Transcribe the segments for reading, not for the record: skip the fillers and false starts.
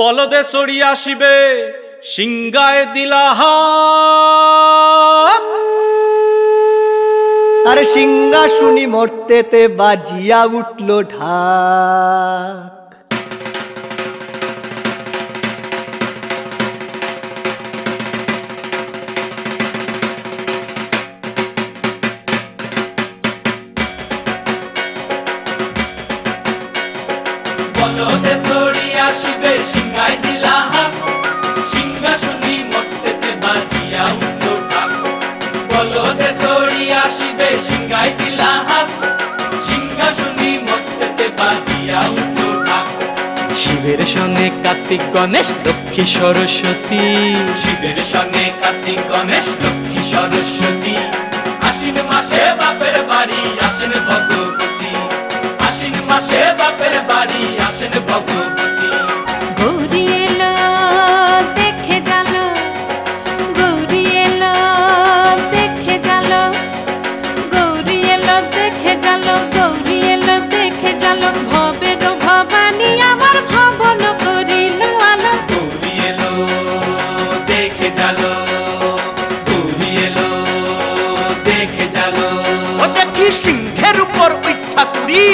বলদে চড়ি আসিবে সিংগায় দিলা হাত। আরে সিংহা শুনি মরতেতে বাজিয়া উঠল ঢাক। বলদে চড়ি আসিবে সিংগায় দিলা হাত। সিংহা শুনি মরতেতে বাজিয়া উঠল ঢাক। বলদে চড়ি আসিবে সিংগায় দিলা হাত। সিংহা শুনি মরতেতে বাজিয়া উঠল ঢাক। শিবের সঙ্গে কার্তিক গণেশ লক্ষ্মী সরস্বতী, শিবের সঙ্গে কার্তিক গণেশ লক্ষ্মী সরস্বতী। আশ্বিন মাসে বাপের বাড়ি আসেন ভগবতী। আশ্বিন মাসে বাপের বাড়ি আসেন ভগবতী। গৌরী এলো দেখে জালো, গৌরী এলো দেখে জালো, গৌরী এলো দেখে জালো, গৌরী এলো দেখে জালো। ভবের ভবানী আমার ভবন করিল আলো। গৌরী এলো দেখে জালো, গৌরী এলো দেখে জালো। ও দেখি সিংহের উপর উঠা চুরি,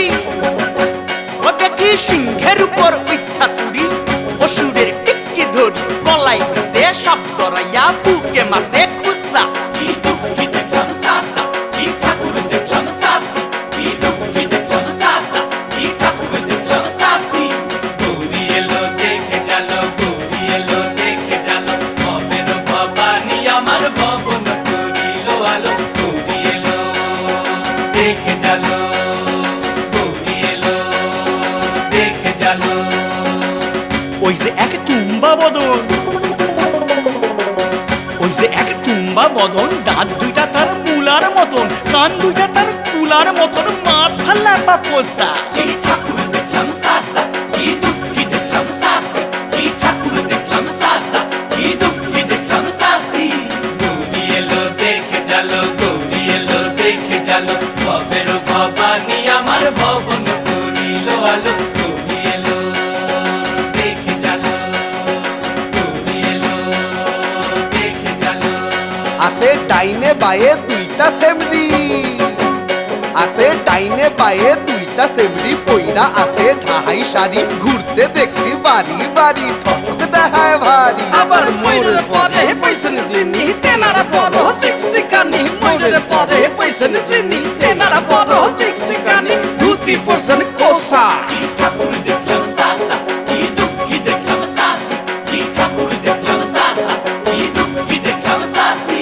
ও দেখি সিংহের উপর উঠা চুরি। অসুরের টিক্কি ধরি গলাই গেছে সব জড়াইয়া বুকে মাসে খুসা। কি দুঃখী দেখলাম সাসা, কি ঠাকুর দেখলাম সাসি। কি দুঃখী দেখলাম সাসা, কি ঠাকুর দেখলাম সাসি। গৌরী এলো দেখে জালো, গৌরী এলো দেখে জালো। ভবের ভবানী আমার ভবন করিল আলো। গৌরী এলো দেখে জালো, গৌরী এলো দেখে জালো। ওই যে এক তুম্বা বদন, ওই যে এক তুম্বা বদন, দাঁত দুইটা তার মূলার মতন, কান দুইটা তার তুলার মতন, মাথা লাপা পোষা। কি ঠাকুর দেখলাম সাসা, কি দুঃখী দেখলাম সাসি। কি ঠাকুর দেখলাম সাসা, কি দুঃখী দেখলাম সাসি। গৌরী এলো দেখে জালো, গৌরী এলো দেখে জালো। ভবের ভবানী আমার ভবন করিল আলো। গৌরী এলো দেখে জালো, গৌরী এলো দেখে জালো। আছে ডাইনে বায়ে দুইটা সেমরি, আছে ডাইনে বায়ে দুইটা সেমরি। পইরা আছে ঢাহাই শাড়ি, ঘুরতে দেখছি বাড়ি বাড়ি, ঠক দেখায় ভারী। আবার ময়ূরের পরে পয়সন জিনি তেনারা বড় শিক্ষিকানি, ময়ূরের পরে পয়সন জিনি তেনারা বড় শিক্ষিকানি। ধুতি পরশন কোসা, কি ঠাকুর দেখলাম সাসা, কি দুঃখী দেখলাম সাসি। কি ঠাকুর দেখলাম সাসা, কি দুঃখী দেখলাম সাসি।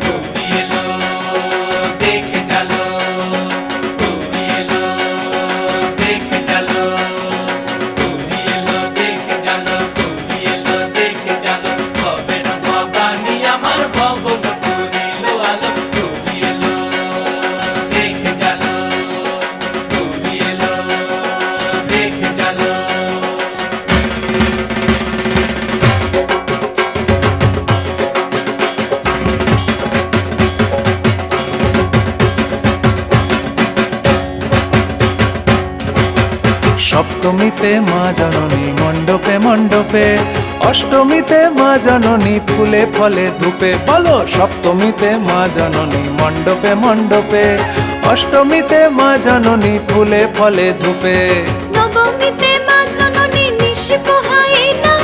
গৌরী এলো দেখে জালো, গৌরী এলো দেখে জালো, গৌরী এলো দেখে জালো, গৌরী এলো দেখে জালো। ভবের ভবানী আমার ভবন করিল আলো। গৌরী এলো দেখে জালো, গৌরী এলো দেখে জালো। সপ্তমীতে মা জননী মণ্ডপে মণ্ডপে, অষ্টমীতে মা জননী ফুলে ফলে ধূপে। বলো সপ্তমীতে মা জননী মণ্ডপে মণ্ডপে, অষ্টমীতে মা জননী ফুলে ফলে ধূপে। নবমীতে মা জননী নিশি পোহাইলা,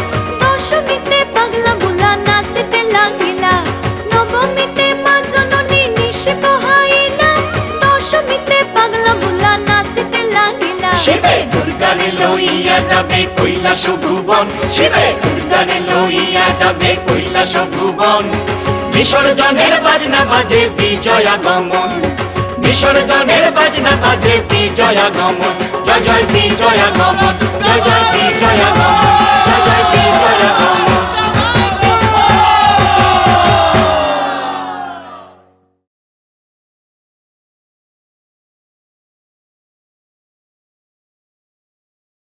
দশমীতে পাগলা বুলা নাচতে লাগিলা। নবমীতে মা জননী নিশি পোহাইলা, দশমীতে পাগলা বুলা নাচতে লাগিলা। শিবে দুর্গারে লইয়া যাবে কৈলাস ভুবন। শিবে দুর্গারে লইয়া যাবে কৈলাস ভুবন। বিসর্জনের বাজনা বাজে বিজয়াগমন, বিসর্জনের বাজনা বাজে বিজয়াগমন। জয় জয় বিজয়াগমন, জয় জয় বিজয়াগমন।